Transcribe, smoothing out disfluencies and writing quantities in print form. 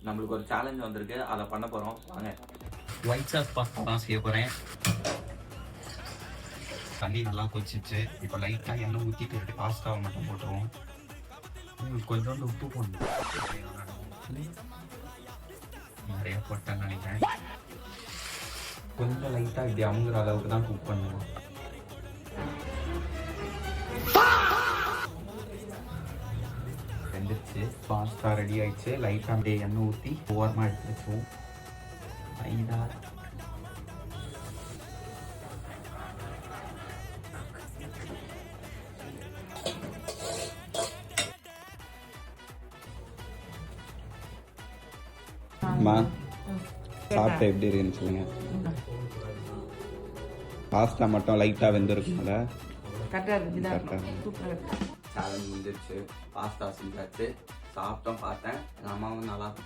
நம்மளுக்கு ஒரு சேலஞ்ச் வந்திருக்கு, அதை பண்ண போகிறோம். வாங்க. ஒயிட் சாஸ் பாஸ்தா தான் செய்ய போகிறேன். தண்ணி நல்லா கொதிச்சிச்சு. இப்போ லைட்டாக எண்ணெய் ஊற்றிட்டு இருக்கு. பாஸ்தாவை மட்டும் போட்டுருவோம். கொஞ்சோண்டு உப்பு போடணும். நிறைய போட்டேன்னு நினைக்கிறேன். கொஞ்சம் லைட்டாக இப்படி அமுங்குற அளவுக்கு தான் குக் பண்ணுவோம். வெந்துருச்சு. பாஸ்தா ரெடி ஆயிடுச்சு. லைட்டாக அப்படியே எண்ணெய் ஊற்றி ஓரமாக எடுத்து வச்சுவோம். லைட்டாக சாப்பிட்ட எப்படி இருக்குன்னு சொல்லுங்க. பாஸ்தா மட்டும் லைட்டா வெந்திருக்கும்ல. சேலஞ்ச் முடிஞ்சிருச்சு. பாஸ்தா செஞ்சாச்சு. சாப்பிட்டோம், பார்த்தேன். எங்கள் அம்மாவும் நல்லா